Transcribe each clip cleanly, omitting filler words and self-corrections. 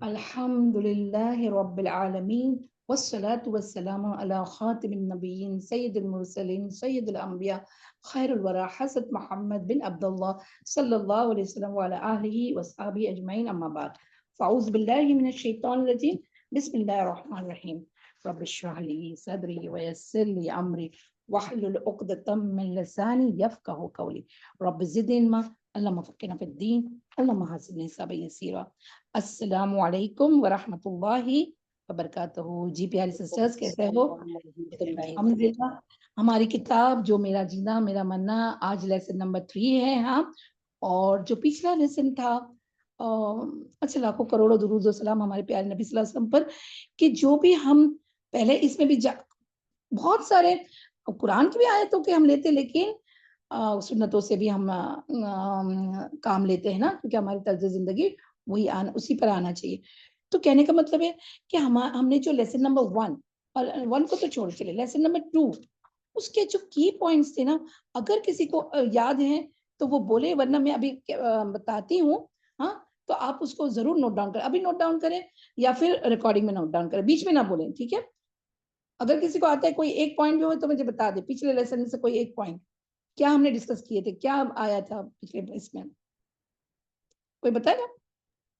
अल्हम्दुलिल्लाहि रब्बिल आलमीन वस्सलातु वस्सलामु अला खातिमिन नबिय्यीन सय्यिदिल मुरसलीन सय्यिदुल अंबिया खैरुल वरा हज़रत मोहम्मद बिन अब्दुल्लाह सल्लल्लाहु अलैहि वसल्लम व अला आलिहि व अस्हाबिहि अजमईन अम्मा बाद फ़अऊज़ु बिल्लाहि मिनश शैतानिर रजीम बिस्मिल्लाहिर रहमानिर रहीम रब्बिश्रह ली सदरी व यस्सिर ली अमरी वहलुल उक़दतम मिन लिसानी यफ़क़हू क़ौली रब्बि ज़िदनी इल्मा अल्लाहुम्मा फ़क़्हिना फ़िद्दीन अल्लाहुम्मा हस्सिन हिसाबी यसीरा। अस्सलामु अलैकुम व रहमतुल्लाहि व बरकातहू। जी प्यारे सिस्टर्स, कैसे हो? अल्हम्दुलिल्लाह। हमारी किताब जो मेरा जीना मेरा मरना आज लेसन नंबर 3 है। हाँ, और जो पिछला लेसन था अच्छा लाखों करोड़ों दुरूद व सलाम हमारे प्यारे नबी सल्लल्लाहु अलैहि वसल्लम पर कि जो भी हम पहले इसमें भी बहुत सारे कुरान की भी आयतों के हम लेते, लेकिन सुन्नतों से भी हम काम लेते हैं ना, क्योंकि हमारी तर्ज जिंदगी वही उसी पर आना चाहिए। तो कहने का मतलब है कि हमने जो लेसन नंबर 1 और 1 को तो छोड़ चले, लेसन नंबर 2 उसके जो की पॉइंट्स थे ना, अगर किसी को याद है तो वो बोले, वरना मैं अभी बताती हूँ। हाँ, तो आप उसको जरूर नोट डाउन करें, अभी नोट डाउन करें या फिर रिकॉर्डिंग में नोट डाउन करें, बीच में ना बोलें, ठीक है? अगर किसी को आता है कोई एक पॉइंट भी हो तो मुझे बता दे, पिछले लेसन में से कोई एक पॉइंट क्या हमने डिस्कस किए थे, क्या आया था पिछले इसमें, कोई बताएगा?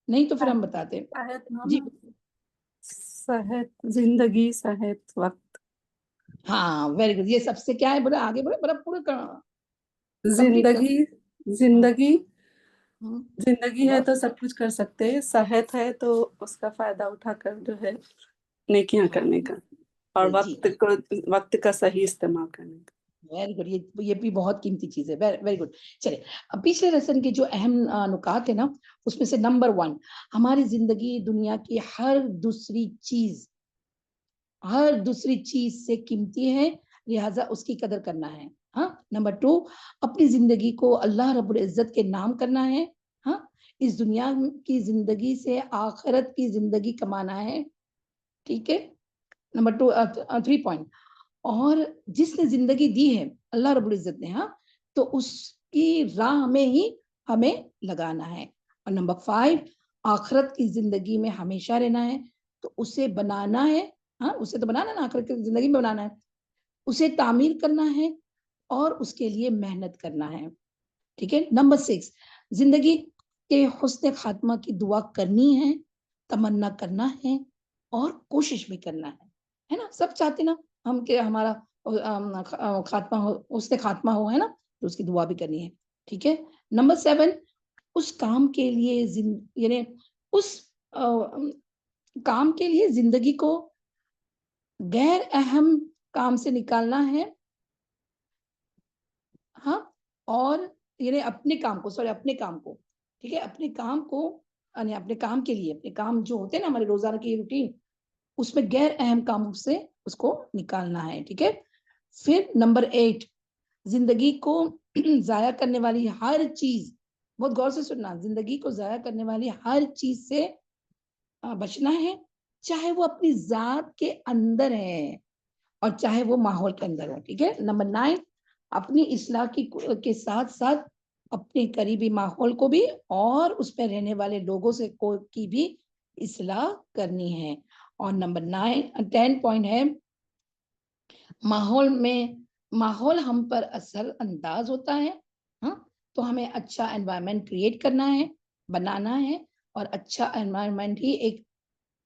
नहीं तो फिर हम बताते हैं। सेहत जी सेहत जिंदगी सेहत वक्त हाँ, वेरी गुड। ये सबसे क्या है, बोला आगे, बोला बड़ा पूरा कंप्लीट कर। जिंदगी हाँ, जिंदगी हाँ, जिंदगी है बहुत तो सब कुछ कर सकते हैं, सेहत है तो उसका फायदा उठाकर जो है नेकियां हाँ करने का और जी, वक्त का सही इस्तेमाल करने का। Very good. ये भी बहुत कीमती चीज है। Very very good. चलिए, अब पिछले लेसन के जो अहम नुकात है ना, उसमें से नंबर 1, हमारी जिंदगी दुनिया की हर दूसरी चीज से कीमती है, लिहाजा उसकी कदर करना है। हाँ, नंबर 2, अपनी जिंदगी को अल्लाह रब्बुल इज्जत के नाम करना है। हाँ, इस दुनिया की जिंदगी से आखिरत की जिंदगी कमाना है, ठीक है? Number 3 point. और जिसने जिंदगी दी है अल्लाह रब्बुल इज्जत ने, हाँ, तो उसकी राह में ही हमें लगाना है। और नंबर 5, आखिरत की जिंदगी में हमेशा रहना है, तो उसे बनाना है। हाँ, उसे तो बनाना ना, आखिरत की जिंदगी में बनाना है, उसे तामीर करना है और उसके लिए मेहनत करना है, ठीक है? नंबर 6, जिंदगी के हुस्न खात्मा की दुआ करनी है, तमन्ना करना है और कोशिश भी करना है ना? सब चाहते ना हम कि हमारा खात्मा हो, हुस्न खात्मा हो, है ना? तो उसकी दुआ भी करनी है, ठीक है? नंबर 7, उस काम के लिए यानी उस काम के लिए जिंदगी को गैर अहम काम से निकालना है। हाँ, और यानी अपने काम को, ठीक है? अपने काम को यानी अपने काम के लिए, अपने काम जो होते हैं ना हमारे रोजाना की रूटीन, उसमें गैर अहम कामों से उसको निकालना है, ठीक है? फिर नंबर 8, जिंदगी को जाया करने वाली हर चीज, बहुत गौर से सुनना, जिंदगी को जाया करने वाली हर चीज से बचना है, चाहे वो अपनी जात के अंदर है और चाहे वो माहौल के अंदर हो, ठीक है? नंबर 9, अपनी इस्लाह के साथ साथ अपने करीबी माहौल को भी और उसमें रहने वाले लोगों से की भी इस्लाह करनी है। और नंबर 10 पॉइंट है, माहौल हम पर असर अंदाज होता है। हाँ, तो हमें अच्छा एनवायरनमेंट क्रिएट करना है, बनाना है, और अच्छा एनवायरनमेंट ही एक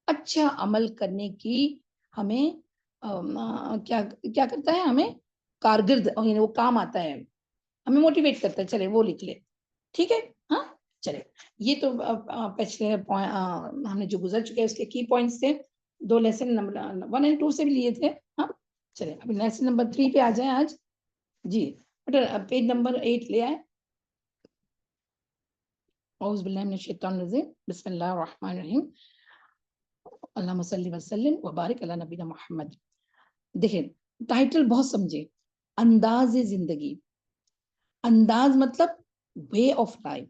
अच्छा अमल करने की हमें क्या क्या करता है, हमें कारगर, वो काम आता है, हमें मोटिवेट करता है। चले वो लिख ले, ठीक है? हाँ, चले, ये तो पिछले हमने जो गुजर चुके हैं उसके की पॉइंट्स थे, 2 लेसन नंबर 1 एंड 2 से भी लिए थे। हाँ, चले अभी लेसन नंबर 3 पे आ जाए आज। जी, पेज नंबर 8 ले आए। औज़ु बिल्लाहि मिनश शैतानिर रजीम, बिस्मिल्लाहिर रहमानिर रहीम, अल्लाहुम्मा सल्लि व सल्लिम व बारिक अला नबीना मोहम्मद। देखिए, टाइटल बहुत समझे, अंदाज जिंदगी। अंदाज मतलब वे ऑफ लाइफ,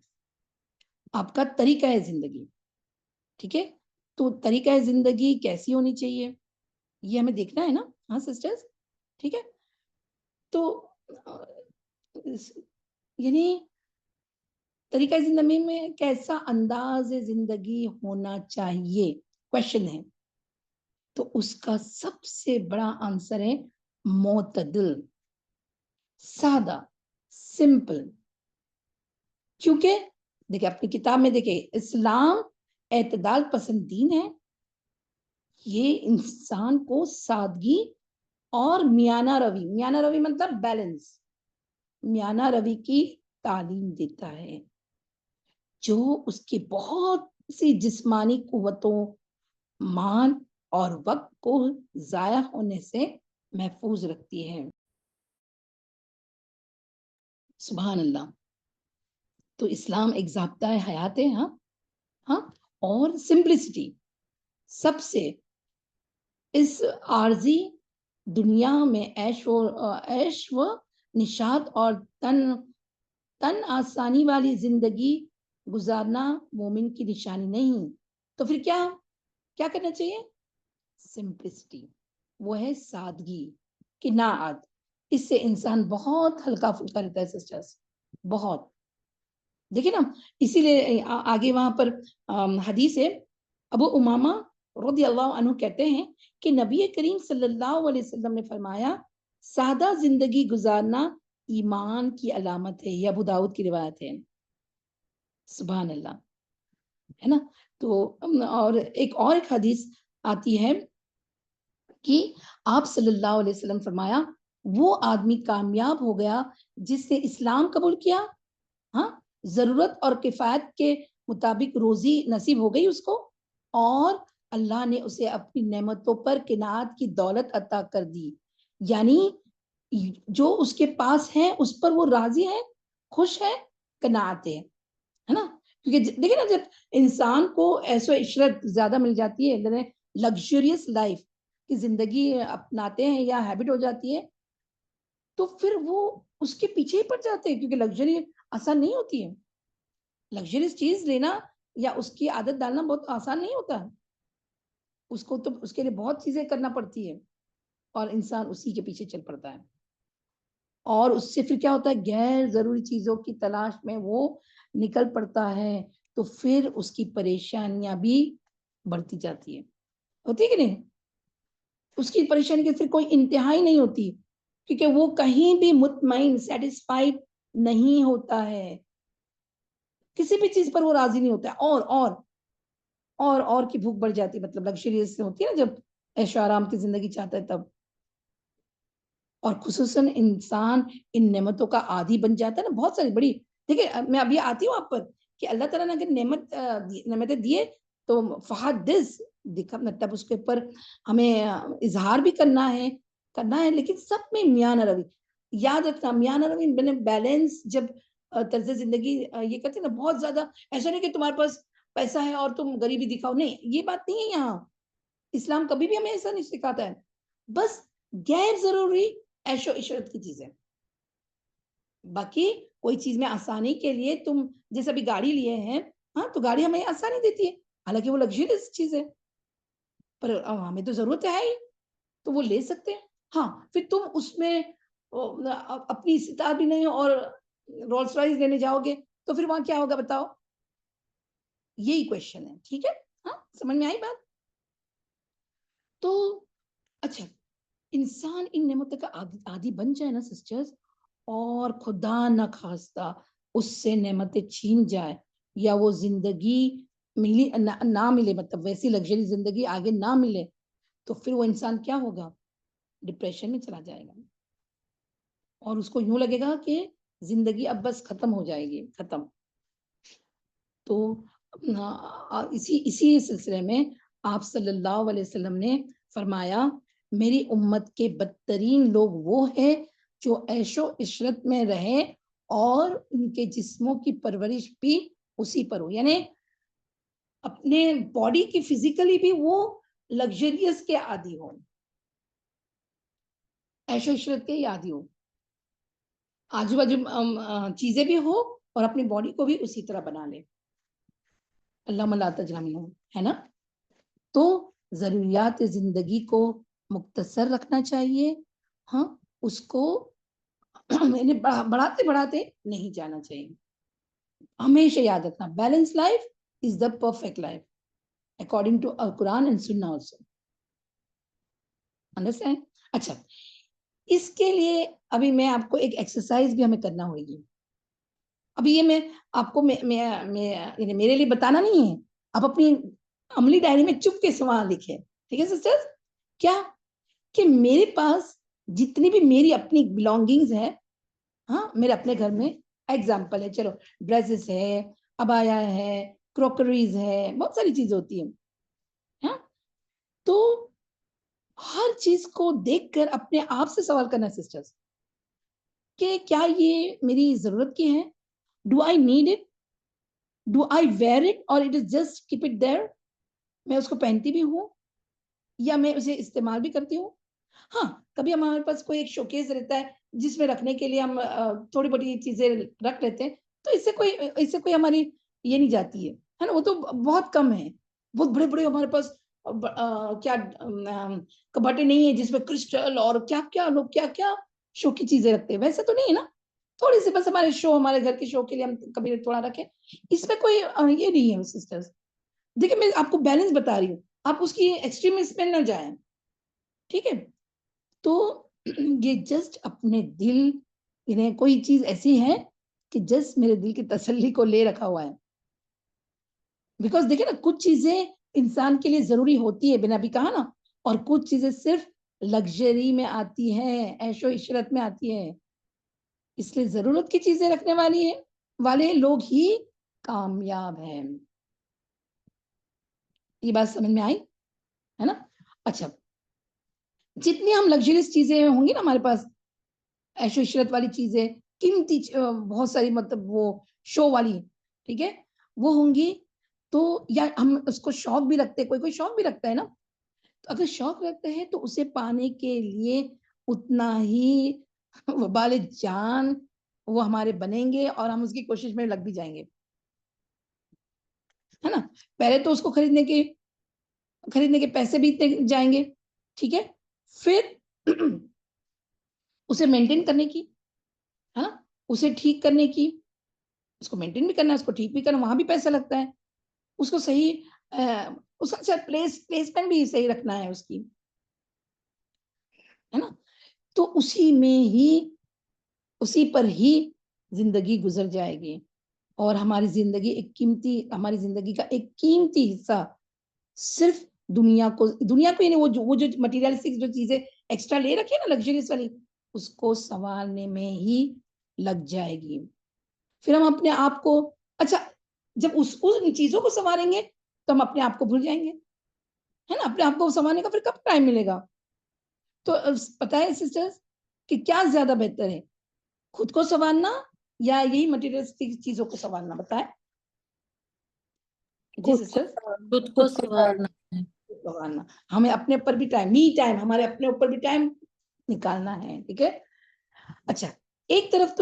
आपका तरीका है जिंदगी, ठीक है? तो तरीका है जिंदगी कैसी होनी चाहिए, ये हमें देखना है ना। हाँ सिस्टर्स, ठीक है? तो यानी तरीका जिंदगी में कैसा अंदाज जिंदगी होना चाहिए, क्वेश्चन है। तो उसका सबसे बड़ा आंसर है मोतदिल, सादा, सिंपल। क्योंकि देखिए अपनी किताब में देखिए, इस्लाम एतदाल पसंद दीन है। ये इंसान को सादगी और मियाना रवि मतलब बैलेंस, मियाना रवि की तालीम देता है, जो उसकी बहुत सी जिस्मानी कुव्वतों, मान और वक्त को जाया होने से महफूज रखती है। सुभान अल्लाह। तो इस्लाम एक ज़ाब्ता है हयात है। हाँ हाँ। और सिंपलिसिटी सबसे, इस आर्जी दुनिया में ऐश व निशात और तन तन आसानी वाली जिंदगी गुजारना मोमिन की निशानी नहीं। तो फिर क्या क्या करना चाहिए? सिंपलिसिटी, वो है सादगी, किनाअत। इससे इंसान बहुत हल्का फुल्का रहता है सिस्टर्स, बहुत। देखिए ना, इसीलिए आगे वहां पर हदीस है, अबू उमामा रज़ी अल्लाह अन्हु कहते हैं कि नबी करीम सल्लल्लाहु अलैहि वसल्लम ने फरमाया, सादा जिंदगी गुजारना ईमान की अलामत है। ये अबू दाऊद की रिवायत है। सुभान अल्लाह, है ना। तो और एक हदीस आती है कि आप सल्लल्लाहु अलैहि वसल्लम फरमाया, वो आदमी कामयाब हो गया जिसने इस्लाम कबूल किया, हाँ, जरूरत और किफायत के मुताबिक रोजी नसीब हो गई उसको, और अल्लाह ने उसे अपनी नेमतों पर किनात की दौलत अता कर दी। यानी जो उसके पास है उस पर वो राजी है, खुश है, कनात है ना। क्योंकि देखिए ना, जब इंसान को ऐसो इशरत ज्यादा मिल जाती है, लग्जरियस लाइफ की जिंदगी अपनाते हैं या हैबिट हो जाती है, तो फिर वो उसके पीछे ही पड़ जाते हैं। क्योंकि लग्जरी आसान नहीं होती है, लग्जरियस चीज लेना या उसकी आदत डालना बहुत आसान नहीं होता। उसको तो उसके लिए बहुत चीजें करना पड़ती है, और इंसान उसी के पीछे चल पड़ता है। और उससे फिर क्या होता है, गैर जरूरी चीजों की तलाश में वो निकल पड़ता है। तो फिर उसकी परेशानियां भी बढ़ती जाती है, होती है कि नहीं? उसकी परेशानी की फिर कोई इंतहा ही नहीं होती, क्योंकि वो कहीं भी मुतमईन, सेटिस्फाइड नहीं होता है। किसी भी चीज पर वो राजी नहीं होता है, और की भूख बढ़ जाती है। मतलब लग्जरियस होती है ना, जब ऐशो आराम की जिंदगी चाहता है तब। और खुसूसन इंसान इन नेमतों का आदी बन जाता है ना, बहुत सारी बड़ी। देखिए मैं अभी आती हूँ आप पर कि अल्लाह ताला ने अगर नेमतें दिए तो फहदिस दिखा, मतलब उसके ऊपर हमें इजहार भी करना है, लेकिन सब में मियान रवि। याद रखना, मियान रवि मैंने बैलेंस, जब तर्ज जिंदगी ये करते ना बहुत ज्यादा, ऐसा नहीं कि तुम्हारे पास पैसा है और तुम गरीबी दिखाओ, नहीं, ये बात नहीं है यहाँ। इस्लाम कभी भी हमें ऐसा नहीं सिखाता है। बस गैर जरूरी ऐशो इशरत की चीजें। बाकी कोई चीज में आसानी के लिए तुम, जैसे अभी गाड़ी लिए हैं, हाँ, तो गाड़ी हमें आसानी देती है, हालांकि वो लग्जरियस चीज है, पर हमें तो जरूरत है ही, तो वो ले सकते हैं। हाँ, फिर तुम उसमें अपनी इस्तात भी नहीं और रोल्स रॉयस लेने जाओगे, तो फिर वहां क्या होगा बताओ? यही क्वेश्चन है, ठीक है। हाँ, समझ में आई बात? तो अच्छा, इंसान इन नेमतों का आदी बन जाए ना सिस्टर्स, और खुदा न खास्ता उससे नेमतें छीन जाए, या वो जिंदगी ना मिले, मतलब वैसी लग्जरी जिंदगी आगे ना मिले, तो फिर वो इंसान क्या होगा? डिप्रेशन में चला जाएगा, और उसको यूं लगेगा कि जिंदगी अब बस खत्म हो जाएगी, खत्म। तो इसी इसी सिलसिले में आप सल्लल्लाहु अलैहि वसल्लम ने फरमाया, मेरी उम्मत के बदतरीन लोग वो हैं जो ऐशो इशरत में रहे और उनके जिस्मों की परवरिश भी उसी पर हो। यानी अपने बॉडी की फिजिकली भी वो लग्जरियस के आदी हो, ऐशो इशरत के आदी हो, आजू बाजू चीजें भी हो, और अपनी बॉडी को भी उसी तरह बना ले। अल्लाह मला तजलम, है ना। तो जरूरियात जिंदगी को मुख्तसर रखना चाहिए, हाँ, उसको मैंने बढ़ाते बढ़ाते नहीं जाना चाहिए। हमेशा याद रखना, balance life is the perfect life according to Quran and sunnah also. Understand? अच्छा, इसके लिए अभी मैं आपको एक एक्सरसाइज भी हमें करना होगी। अभी ये मैं आपको मेरे लिए बताना नहीं है, आप अपनी अमली डायरी में चुप के सवाल लिखे, ठीक है सिस्टर्स? क्या कि मेरे पास जितनी भी मेरी अपनी बिलोंगिंग्स है, हाँ, मेरे अपने घर में एग्जाम्पल है, चलो ड्रेसेस है, अबाया है, क्रॉकरीज है, बहुत सारी चीज होती है, हाँ? तो हर चीज को देखकर अपने आप से सवाल करना सिस्टर्स कि क्या ये मेरी जरूरत की है? Do I need it? Do I wear it और it is just keep it there? मैं उसको पहनती भी हूँ या मैं उसे इस्तेमाल भी करती हूँ? हाँ, कभी हमारे पास कोई एक शोकेस रहता है जिसमें रखने के लिए हम थोड़ी बड़ी चीजें रख लेते हैं, तो इससे कोई हमारी ये नहीं जाती है ना? वो तो बहुत कम है। बहुत बड़े बड़े हमारे पास क्या कबाटे नहीं है जिसमें क्रिस्टल और क्या क्या लोग क्या क्या शो की चीजें रखते हैं, वैसे तो नहीं है ना। थोड़ी सी बस हमारे शो, हमारे घर के शो के लिए हम कभी थोड़ा रखें, इसमें कोई ये नहीं है सिस्टर्स। देखिए मैं आपको बैलेंस बता रही हूँ, आप उसकी एक्सट्रीमिस्ट में न जाए, ठीक है? तो ये जस्ट अपने दिल, इन्हें कोई चीज ऐसी है कि जस्ट मेरे दिल की तसल्ली को ले रखा हुआ है। बिकॉज देखिए ना, कुछ चीजें इंसान के लिए जरूरी होती है, बिना भी कहा ना, और कुछ चीजें सिर्फ लग्जरी में आती है, ऐशो इशरत में आती है। इसलिए जरूरत की चीजें रखने वाले लोग ही कामयाब हैं। ये बात समझ में आई है ना? अच्छा, जितनी हम लग्जरियस चीजें होंगी ना हमारे पास, ऐशो इशरत वाली चीजें, कीमती बहुत सारी, मतलब वो शो वाली, ठीक है, वो होंगी, तो या हम उसको शौक भी रखते हैं, कोई कोई शौक भी रखता है ना, तो अगर शौक रखते हैं तो उसे पाने के लिए उतना ही वबाल जान वो हमारे बनेंगे और हम उसकी कोशिश में लग भी जाएंगे, है ना? पहले तो उसको खरीदने के पैसे भी इतने जाएंगे, ठीक है, फिर उसे मेंटेन करने की, है ना, उसे ठीक करने की, उसको मेंटेन भी करना है, उसको ठीक भी करना, वहां भी पैसा लगता है, उसको सही उसका शायद प्लेसमेंट भी सही रखना है उसकी, है ना? तो उसी पर ही जिंदगी गुजर जाएगी और हमारी जिंदगी का एक कीमती हिस्सा सिर्फ दुनिया को वो जो मटेरियलिस्टिक जो चीजें एक्स्ट्रा ले रखी है ना, लग्जरीज वाली, उसको संभालने में ही लग जाएगी। फिर हम अपने आप को, अच्छा, जब उन चीजों को संवारेंगे तो हम अपने आप को भूल जाएंगे, है ना? अपने आप को संवारने का फिर कब टाइम मिलेगा? तो पता है सिस्टर्स कि क्या ज्यादा बेहतर है, खुद को संवारना या यही मटेरियलिस्टिक चीजों को संवारना? बताए जी खुद को सिस्टर्स। खुद को खुद को संवारना है। संवारना, हमें अपने ऊपर भी टाइम हमारे अपने ऊपर भी टाइम निकालना है, ठीक है? अच्छा, एक तरफ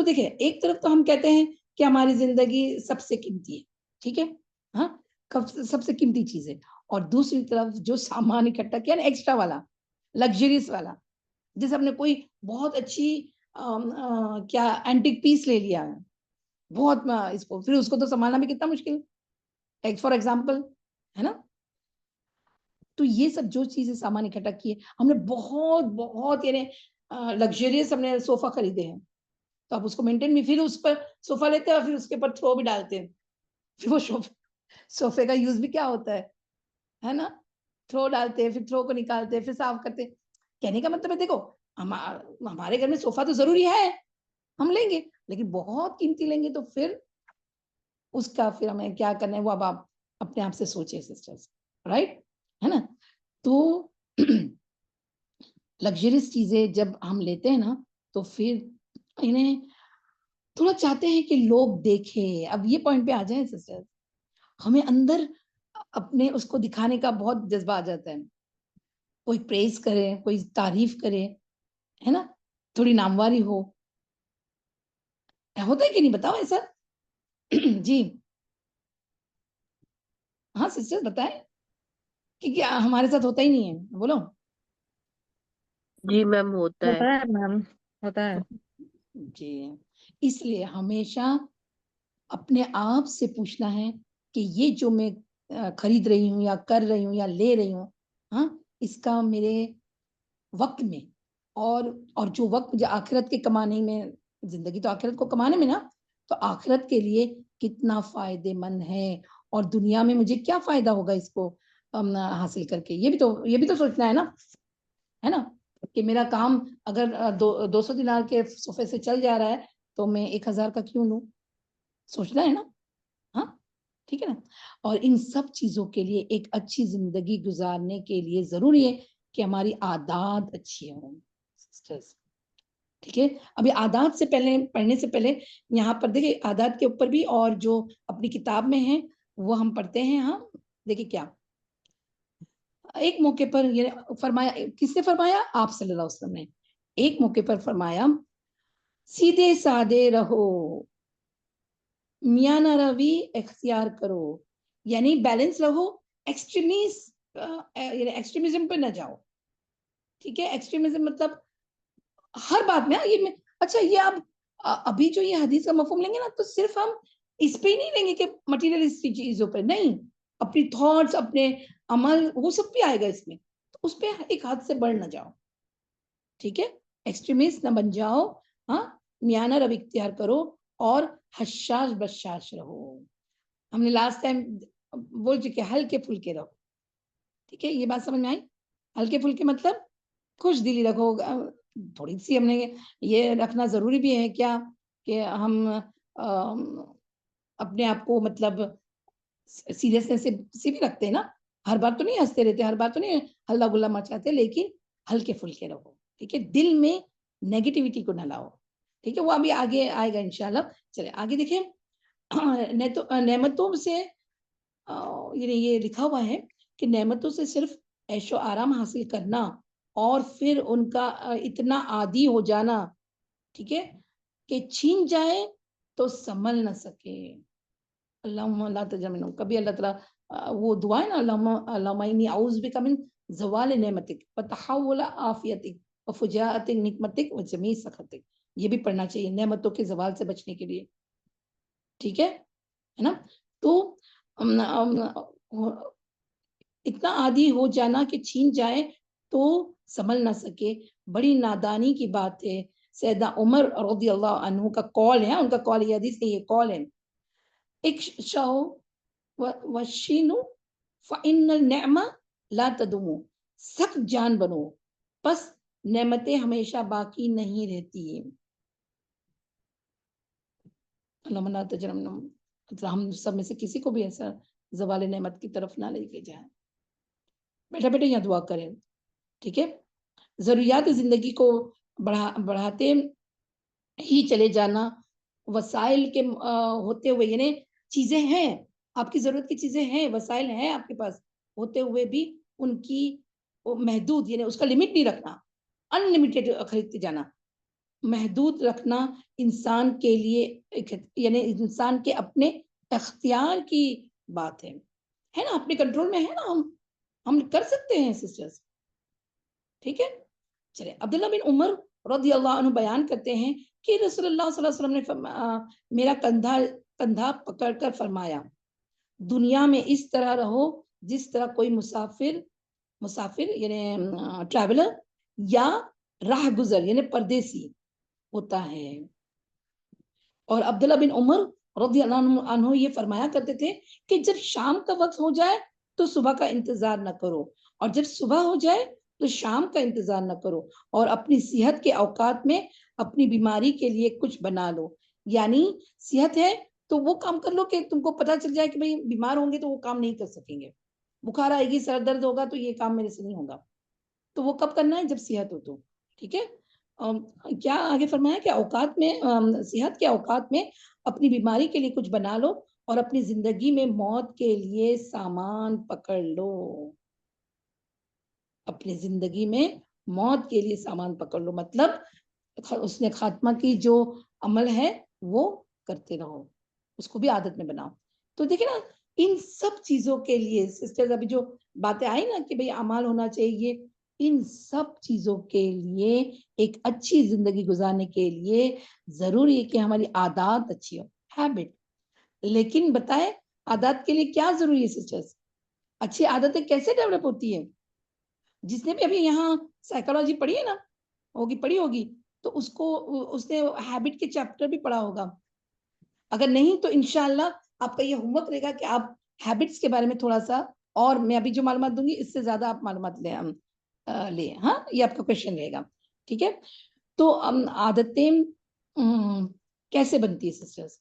तो हम कहते हैं कि हमारी जिंदगी सबसे कीमती है, ठीक है, हाँ, सबसे कीमती चीज है, और दूसरी तरफ जो सामान इकट्ठा किया ना, एक्स्ट्रा वाला, लग्जरीज वाला, जैसे हमने कोई बहुत अच्छी क्या एंटिक पीस ले लिया है, बहुत इसको फिर उसको तो संभालना भी कितना मुश्किल, फॉर एग्जाम्पल, है ना? तो ये सब जो चीजें सामान इकट्ठा किए हमने, बहुत बहुत यानी लग्जरियस हमने सोफा खरीदे हैं, तो आप उसको मेंटेन भी, फिर उस पर सोफा लेते हैं और फिर उसके ऊपर थ्रो भी डालते हैं, फिर वो सोफे का यूज भी क्या होता है ना? थ्रो डालते हैं, फिर थ्रो को निकालते हैं, फिर साफ करते हैं। कहने का मतलब है, देखो, हमारे घर में सोफा तो जरूरी है, हम लेंगे, लेकिन बहुत कीमती लेंगे तो फिर उसका फिर हमें क्या करना है, वो अब आप अपने आप से सोचिए सिस्टर्स, राइट, है ना? तो लग्जरियस चीजें जब हम लेते हैं ना, तो फिर इन्हें थोड़ा चाहते हैं कि लोग देखें। अब ये पॉइंट पे आ जाए सिस्टर, हमें अंदर अपने उसको दिखाने का बहुत जज्बा आ जाता है, कोई प्रेज करे, कोई तारीफ करे, है ना, थोड़ी नामवारी हो, होता है कि नहीं, बताओ ऐसा? जी हाँ सिस्टर, बताएं कि क्या हमारे साथ होता ही नहीं है, बोलो। जी मैम, होता है। मैम, होता है। जी, इसलिए हमेशा अपने आप से पूछना है कि ये जो मैं खरीद रही हूँ या कर रही हूँ या ले रही हूँ, हाँ, इसका मेरे वक्त में और जो वक्त मुझे आखिरत के कमाने में, जिंदगी तो आखिरत को कमाने में ना, तो आखिरत के लिए कितना फायदेमंद है और दुनिया में मुझे क्या फायदा होगा इसको हासिल करके, ये भी तो सोचना है ना, कि मेरा काम अगर 200 दिनार के सोफे से चल जा रहा है तो मैं 1000 का क्यों लूं, सोचना है ना। हाँ, ठीक है ना। और इन सब चीजों के लिए, एक अच्छी जिंदगी गुजारने के लिए जरूरी है कि हमारी आदत अच्छी हो सिस्टर्स, ठीक है। अभी आदात से पहले, पढ़ने से पहले यहाँ पर देखिए आदात के ऊपर भी और जो अपनी किताब में है वो हम पढ़ते हैं। हाँ, देखिए क्या एक मौके पर ये फरमाया, किसने फरमाया, आप सल्लल्लाहु अलैहि वसल्लम ने एक मौके पर फरमाया, सीधे साधे रहो, मियाँ ना रवि इख्तियार करो, यानी बैलेंस रहो, एक्सट्रीमिज्म पे ना जाओ, ठीक है। एक्सट्रीमिज्म मतलब हर बात में, ये अच्छा ये अब अभी जो ये हदीस का मफहूम लेंगे ना, तो सिर्फ हम इस पे ही नहीं लेंगे कि मटीरियलिस्टिक चीजों पे नहीं, अपनी थॉट्स, अपने अमल, वो सब भी आएगा इसमें, तो उस पे एक हाथ से बढ़ ना जाओ, ठीक है। एक्सट्रीमिस्ट ना बन जाओ, हाँ, मियाना रवि इख्तियार करो और हशाश बशाश रहो। हमने लास्ट टाइम बोल चुके हल्के फुल्के रहो, ठीक है। ये बात समझ में आई, हल्के फुल्के मतलब खुश दिली रखो। थोड़ी सी हमने ये रखना जरूरी भी है क्या कि हम अपने आप को मतलब सीरियसनेस से भी रखते हैं ना, हर बार तो नहीं हंसते रहते, हर बार तो नहीं हल्ला गुल्ला मचाते, लेकिन हल्के फुल्के रहो, ठीक है। दिल में नेगेटिविटी को ना लाओ, ठीक है। वो अभी आगे आएगा इंशाल्लाह। चले आगे देखें। नेमतों से ये लिखा हुआ है कि नेमतों से सिर्फ ऐशो आराम हासिल करना और फिर उनका इतना आदी हो जाना, ठीक है, कि छीन जाए तो संभल न सके। अल्लाहुम्मा ला तजमनु, कभी अल्लाह ताला वो दुआ है ना, अल्लाहुम्मा इन्नी औज़ु बिका मिन ज़वाल नेमतिक व तहव्वुल आफियतिक व फुजाअत निकमतिक व जमी सखतिक, ये भी पढ़ना चाहिए नेमतों के ज़वाल से बचने के लिए, ठीक है ना। तो इतना आदी हो जाना कि छीन जाए तो संभल ना सके, बड़ी नादानी की बात है। सैयदना उमर रज़ियल्लाहु अन्हु का कॉल है, उनका कॉल, ये हदीस नहीं, ये कॉल है। एक शो वशीनु फ़इन्नल नेअमा ला तदुमु, सख्त जान बनो, बस नेमतें हमेशा बाकी नहीं रहती है। अल्लाहुम्मा ला तजरमना, मतलब हम सब में से किसी को भी ऐसा ज़वाल नेमत की तरफ ना लेके जाए। बैठे बैठे यहाँ दुआ करें, ठीक है। ज़रूरियात ज़िंदगी को बढ़ाते ही चले जाना, वसाइल के होते हुए, यानी चीज़ें हैं, आपकी ज़रूरत की चीज़ें हैं, वसाइल हैं आपके पास, होते हुए भी उनकी वो महदूद, यानी उसका लिमिट नहीं रखना, अनलिमिटेड खरीदते जाना। महदूद रखना इंसान के लिए एक, यानी इंसान के अपने इख्तियार की बात है ना, अपने कंट्रोल में है ना, हम कर सकते हैं सिस्टर्स, ठीक है। चलिए अब्दुल्ला बिन उमर रज़ियल्लाहु अन्हु बयान करते हैं कि रसूलुल्लाह सल्लल्लाहु अलैहि वसल्लम ने मेरा कंधा कंधा पकड़कर फरमाया, दुनिया में इस तरह रहो जिस तरह कोई मुसाफिर मुसाफिर यानी ट्रैवलर या राह गुजर यानी परदेसी होता है। और अब्दुल्ला बिन उमर रज़ियल्लाहु अन्हु ये फरमाया करते थे कि जब शाम का वक्त हो जाए तो सुबह का इंतजार न करो, और जब सुबह हो जाए तो शाम का इंतजार न करो, और अपनी सेहत के औकात में अपनी बीमारी के लिए कुछ बना लो। यानी सेहत है तो वो काम कर लो कि तुमको पता चल जाए कि भाई बीमार होंगे तो वो काम नहीं कर सकेंगे, बुखार आएगी, सर दर्द होगा तो ये काम मेरे से नहीं होगा, तो वो कब करना है, जब सेहत हो तो, ठीक है। क्या आगे फरमाया कि औकात में सेहत के औकात में अपनी बीमारी के लिए कुछ बना लो और अपनी जिंदगी में मौत के लिए सामान पकड़ लो, अपनी जिंदगी में मौत के लिए सामान पकड़ लो, मतलब उसने खात्मा की जो अमल है वो करते रहो, उसको भी आदत में बनाओ। तो देखिए ना, इन सब चीजों के लिए सिस्टर्स, अभी जो बातें आई ना कि भाई अमाल होना चाहिए, इन सब चीजों के लिए, एक अच्छी जिंदगी गुजारने के लिए जरूरी है कि हमारी आदत अच्छी हो, हैबिट। लेकिन बताएं आदत के लिए क्या जरूरी है सिस्टर्स? अच्छी आदतें कैसे डेवलप होती है? जिसने भी अभी यहाँ साइकोलॉजी पढ़ी है ना, पढ़ी होगी, तो उसको उसने हैबिट के चैप्टर भी पढ़ा होगा। अगर नहीं तो इंशाल्लाह आपका ये होमवर्क रहेगा कि आप हैबिट्स के बारे में थोड़ा सा, और मैं अभी जो मालूमात दूंगी इससे ज्यादा आप मालूमात ले। हाँ, ये आपका क्वेश्चन रहेगा। ठीक है, तो आदतें कैसे बनती है सिस्टर्स?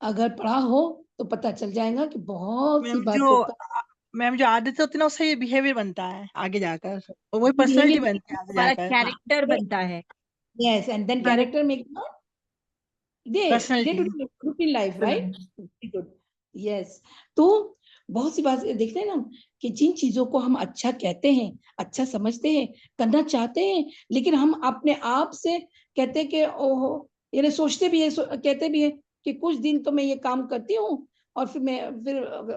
अगर पढ़ा हो तो पता चल जाएगा कि बहुत सी मैम बातों का मैम जो आदत होती है ना उससे बिहेवियर बनता है आगे जाकर, और वही पर्सनैलिटी बिहेवियर, बनती है आगे हमारा जाकर। कैरेक्टर बनता है। यस, एंड देन हमारे character make the personality. To routine life, right? Good, yes. तो बहुत सी बात देखते हैं ना कि जिन चीजों को हम अच्छा कहते हैं, अच्छा समझते हैं, करना चाहते हैं, लेकिन हम अपने आप से कहते हैं कि ओहो, यानी सोचते भी है, कहते भी है कि कुछ दिन तो मैं ये काम करती हूँ और फिर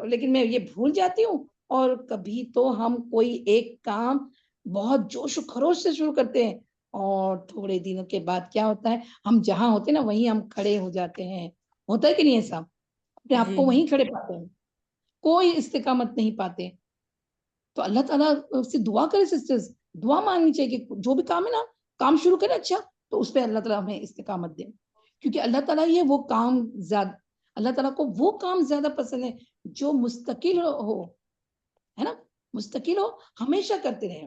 लेकिन मैं ये भूल जाती हूँ। और कभी तो हम कोई एक काम बहुत जोश खरोश से शुरू करते हैं और थोड़े दिनों के बाद क्या होता है, हम जहां होते हैं ना वहीं हम खड़े हो जाते हैं। होता है कि नहीं ऐसा? अपने आप को वहीं खड़े पाते हैं, कोई इस्तिकामत नहीं पाते। तो अल्लाह ताला से दुआ करें सिस्टर्स, दुआ मांगनी चाहिए कि जो भी काम है ना, काम शुरू करें अच्छा, तो उस पर अल्लाह ताला हमें इस्तिकामत दे। क्योंकि अल्लाह ताला ये वो काम ज्यादा, अल्लाह ताला को वो काम ज्यादा पसंद है जो मुस्तकिल हो, है ना? मुस्तकिल हो, हमेशा करते रहे,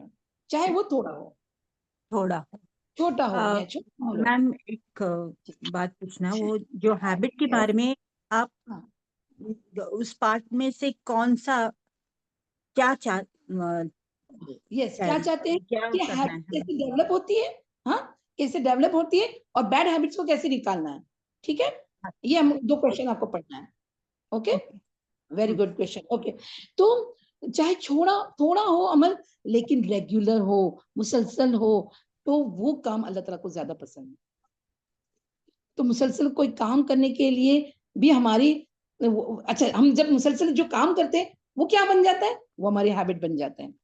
चाहे वो थोड़ा हो, थोड़ा छोटा हो या छोटा हो। मैम एक बात पूछना, वो जो हैबिट के बारे में आप हाँ। उस पार्ट में से कौन सा क्या यस, क्या चाहते हैं क्या कि करना हैबिट है? कैसे डेवलप होती है, हाँ, कैसे डेवलप होती है, और बैड हैबिट्स को कैसे निकालना है। ठीक है, ये हम 2 क्वेश्चन आपको पढ़ना है। Okay, very good question. Okay, तो चाहे थोड़ा हो अमल, लेकिन रेगुलर हो, मुसलसल हो, तो वो काम अल्लाह ताला को ज्यादा पसंद है। तो मुसलसल कोई काम करने के लिए भी हमारी अच्छा, हम जब मुसलसल जो काम करते हैं वो क्या बन जाता है, वो हमारी हैबिट बन जाते हैं,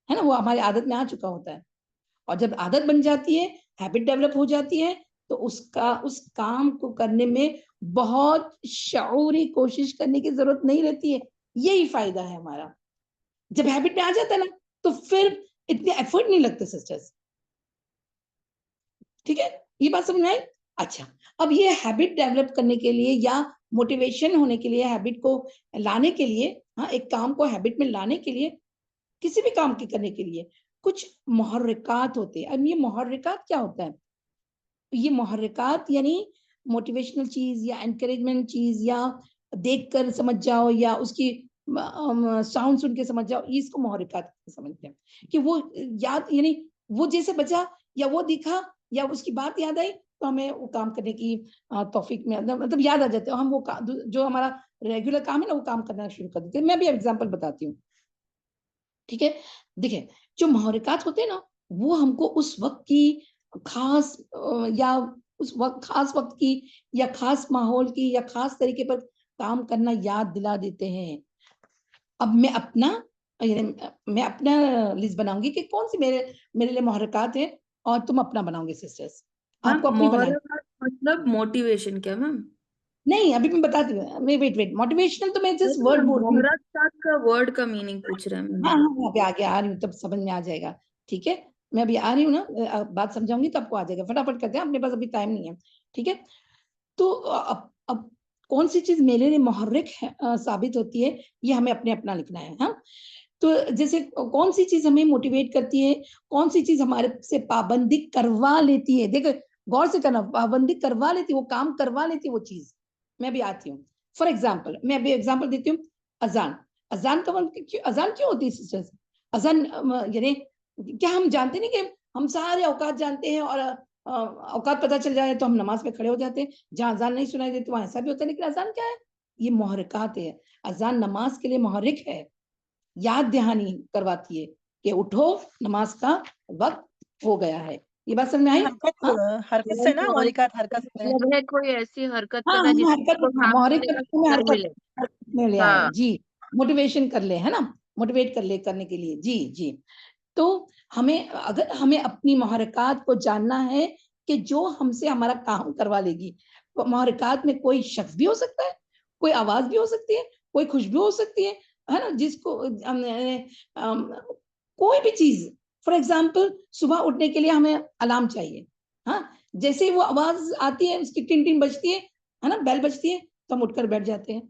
है ना? वो हमारी आदत में आ चुका होता है। और जब आदत बन जाती है, हैबिट डेवलप हो जाती है, तो उस काम को करने में बहुत शऊरी कोशिश करने की जरूरत नहीं रहती है। यही फायदा है हमारा। जब हैबिट में आ जाता है ना, तो फिर इतने एफर्ट नहीं लगते सिस्टर्स। ठीक है, ये बात समझ में आई? अच्छा, अब ये हैबिट डेवलप करने के लिए या मोटिवेशन होने के लिए, हैबिट को लाने के लिए, हाँ, एक काम को हैबिट में लाने के लिए, किसी भी काम के करने के लिए कुछ मुहर्रिकात होते हैं। अब ये मुहर्रिकात क्या होता है? ये मुहर्रिकात यानी मोटिवेशनल चीज या एनकरेजमेंट चीज, या देखकर समझ जाओ या उसकी साउंड सुन के समझ जाओ, इसको मुहर्रिकात समझते हैं। कि वो याद, यानी वो जैसे बचा या वो दिखा या उसकी बात याद आई, तो हमें वो काम करने की तौफीक में, मतलब याद आ जाते हैं, हम वो जो हमारा रेगुलर काम है ना, वो काम करना शुरू कर देते हैं। मैं भी एग्जाम्पल बताती हूँ। ठीक है, देखिए, जो मुहर्रिकात होते हैं ना, वो हमको उस वक्त की खास या उस वक्त खास वक्त की या खास माहौल की या खास तरीके पर काम करना याद दिला देते हैं। अब मैं अपना लिस्ट बनाऊंगी कि कौन सी मेरे मेरे लिए मुहर्रिकात है, और तुम अपना बनाओगे सिस्टर्स, आपको अपनी बनानी। मतलब मोटिवेशन क्या मैम? नहीं, अभी मैं बताती हूँ, वेट, मोटिवेशनल तो मैं जस्ट वर्ड बोल रही हूँ। मोहरत का वर्ड का मीनिंग पूछ रहे हैं हाँ हाँ, अभी आगे आ रही हूँ, तब समझ में आ जाएगा। ठीक है, मैं अभी आ रही हूँ ना, बात समझाऊंगी तो आपको आ जाएगा। फटाफट करते हैं, अपने पास अभी टाइम नहीं है। ठीक है, तो अब कौन सी चीज मेरे लिए मुहर्रिक साबित होती है, ये हमें अपने अपना लिखना है। हाँ, तो जैसे कौन सी चीज हमें मोटिवेट करती है, कौन सी चीज हमारे से पाबंदी करवा लेती है। देखो, गौर से करना, पाबंदी करवा लेती है, वो काम करवा लेती है वो चीज। मैं भी आती हूँ, फॉर एग्जाम्पल, मैं अभी एग्जाम्पल देती हूँ। अजान, अजान क्यों होती है सिस्टर्स? अजान यानी क्या हम जानते नहीं कि हम सारे औकात जानते हैं, और औकात पता चल जाए तो हम नमाज में खड़े हो जाते हैं। जहाँ अजान नहीं सुनाई देती वहां ऐसा भी होता है, लेकिन अजान क्या है? ये मुहर्रिकात है। अजान नमाज के लिए मुहर्रिक है, याद दहानी करवाती है कि उठो, नमाज का वक्त हो गया है। ये बात समझ में आई? हरकत से ना, मुहर्रिकात हरकत से। मतलब है कोई ऐसी हरकत हाँ, करना हरकत में हरकत में ले आए हाँ। जी, मोटिवेशन कर ले, है ना, मोटिवेट कर ले करने के लिए। जी जी, तो अगर हमें अपनी मुहर्रिकात को जानना है कि जो हमसे हमारा काम करवा लेगी, मुहर्रिकात में कोई शख्स भी हो सकता है, कोई आवाज भी हो सकती है, कोई खुशबू हो सकती है ना, जिसको कोई भी चीज, फॉर एग्जाम्पल सुबह उठने के लिए हमें अलार्म चाहिए, हाँ, जैसे ही वो आवाज आती है, उसकी टिन टिन बजती है ना, बेल बजती है, तो हम उठकर बैठ जाते हैं।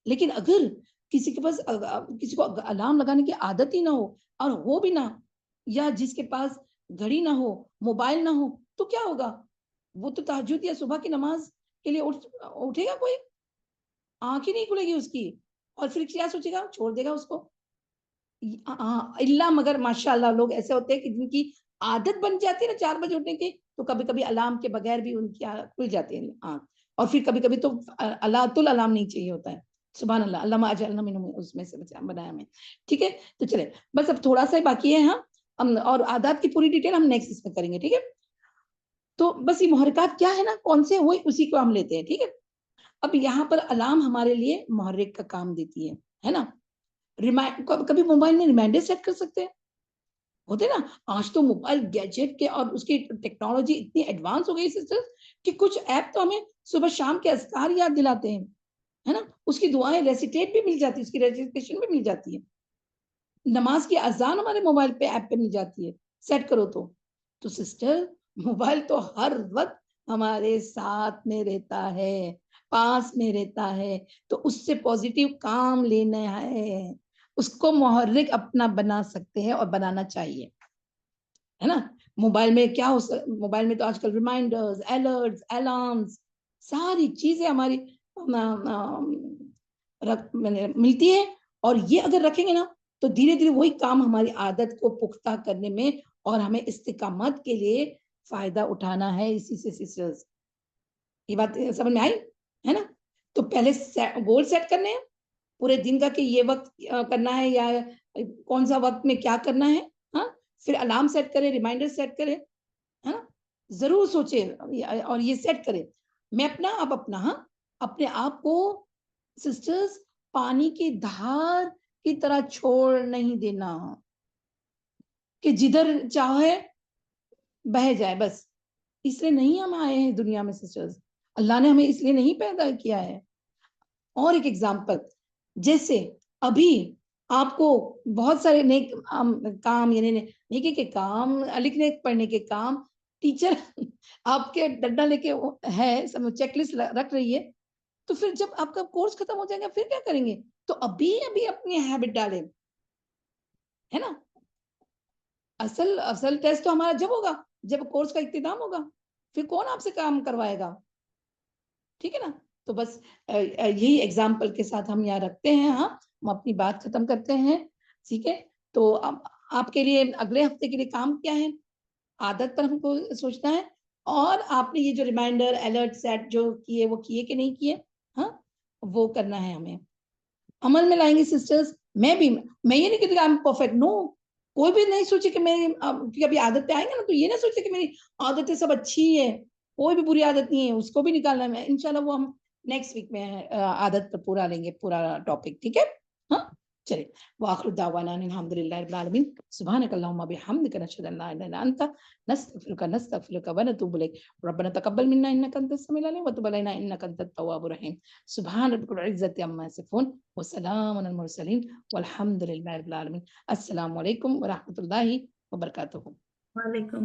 लेकिन अगर किसी के पास किसी को अलार्म लगाने की आदत ही ना हो, और हो भी ना, या जिसके पास घड़ी ना हो, मोबाइल ना हो, तो क्या होगा? वो तो तहज्जुद या सुबह की नमाज के लिए उठेगा कोई? आंख ही नहीं खुलेगी उसकी, और फिर क्या सोचेगा? छोड़ देगा उसको। इल्ला मगर माशाअल्लाह लोग ऐसे होते हैं कि जिनकी आदत बन जाती है ना 4 बजे उठने की, तो कभी-कभी अलार्म के बगैर भी उनकी खुल जाती है आँख। और फिर कभी-कभी तो अलातुल अलार्म नहीं चाहिए होता है। सुभान अल्लाह, अल्लाहुम्मा अजअलना मिनहुम, उसमें से बनाया हमें। ठीक है? तो चलिए, बस अब थोड़ा-सा ही बाकी है, हाँ। और आदात की पूरी डिटेल हम नेक्स्ट इसमें करेंगे, ठीक है? तो बस ये मुहर्रिकात क्या है ना, कौन से वही उसी को हम लेते हैं, ठीक है? अब यहाँ पर अलार्म हमारे लिए मुहर्रिक का काम देती है ना? कभी मोबाइल में रिमाइंडर सेट कर सकते हैं, होते ना। आज तो मोबाइल गैजेट के और उसकी टेक्नोलॉजी इतनी एडवांस हो गई सिस्टर्स, कि कुछ ऐप तो हमें सुबह शाम के अज़कार याद दिलाते हैं, है ना, उसकी दुआएं रेसिटेट भी मिल जाती है, उसकी रेसिटेशन भी मिल जाती है, नमाज की अजान हमारे मोबाइल पे ऐप पे मिल जाती है, सेट करो तो सिस्टर मोबाइल तो हर वक्त हमारे साथ में रहता है, पास में रहता है, तो उससे पॉजिटिव काम लेना है, उसको मुहर्रिक अपना बना सकते हैं और बनाना चाहिए, है ना। मोबाइल में क्या मोबाइल में तो आजकल रिमाइंडर्स, अलर्ट्स, अलार्म्स, सारी चीजें हमारी मिलती है, और ये अगर रखेंगे ना, तो धीरे धीरे वही काम हमारी आदत को पुख्ता करने में और हमें इस्तिकामत के लिए फायदा उठाना है इसी से सिस्टर्स। ये बात समझ में आई, है ना। तो पहले गोल सेट करने हैं पूरे दिन का, कि ये वक्त करना है, या कौन सा वक्त में क्या करना है, हाँ। फिर अलार्म सेट करें, रिमाइंडर सेट करें, है ना, जरूर सोचे और ये सेट करें। मैं अपना, आप अपना, हाँ, अपने आप को सिस्टर्स पानी की धार की तरह छोड़ नहीं देना, कि जिधर चाहे बह जाए, बस। इसलिए नहीं हम आए हैं दुनिया में सिस्टर्स, अल्लाह ने हमें इसलिए नहीं पैदा किया है। और एक एग्जाम्पल, जैसे अभी आपको बहुत सारे नेक काम, यानी नेकी के काम, लिखने पढ़ने के काम, टीचर आपके डंडा लेके है, सब चेकलिस्ट रख रही है, तो फिर जब आपका कोर्स खत्म हो जाएगा फिर क्या करेंगे? तो अभी अभी अपनी हैबिट डालें, है ना। असल असल टेस्ट तो हमारा जब होगा, जब कोर्स का इख्तिताम होगा, फिर कौन आपसे काम करवाएगा? ठीक है ना। तो बस यही एग्जाम्पल के साथ हम यहाँ रखते हैं, हाँ, हम अपनी बात खत्म करते हैं, ठीक है। तो अब आपके लिए अगले हफ्ते के लिए काम क्या है? आदत पर हमको सोचना है, और आपने ये जो रिमाइंडर, अलर्ट सेट जो किए, वो किए कि नहीं किए, हाँ, वो करना है हमें, अमल में लाएंगे सिस्टर्स। मैं ये नहीं कहती आई एम परफेक्ट, नो। कोई भी नहीं सोचे कि मेरी, क्योंकि अभी आदत पे आएंगे ना, तो ये ना सोचे कि मेरी आदतें सब अच्छी है, कोई भी बुरी आदत नहीं है, उसको भी निकालना है इंशाल्लाह। वो हम नेक्स्ट वीक में आदत पर पूरा लेंगे, पूरा टॉपिक, ठीक है, हाँ। चलिए, वाखिर दावाना अल्हम्दुलिल्लाहि रब्बिल आलमीन, सुब्हानकल्लाहुम्मा बिहम्दिका नशहदु अन ला इलाहा इल्ला अंता नस्तगफिरुका व नतूबु इलैक, रब्बना तक़ब्बल मिन्ना इन्नका अंतस समीउल अलीम व तुब अलैना इन्नका अंतत तव्वाबुर रहीम। सुब्हान रब्बिकल इज्जति अम्मा यसिफून व सलामुन अलल मुरसलीन वल्हम्दुलिल्लाहि रब्बिल आलमीन। अस्सलामु अलैकुम व रहमतुल्लाहि व बरकातुहू। वालेकुम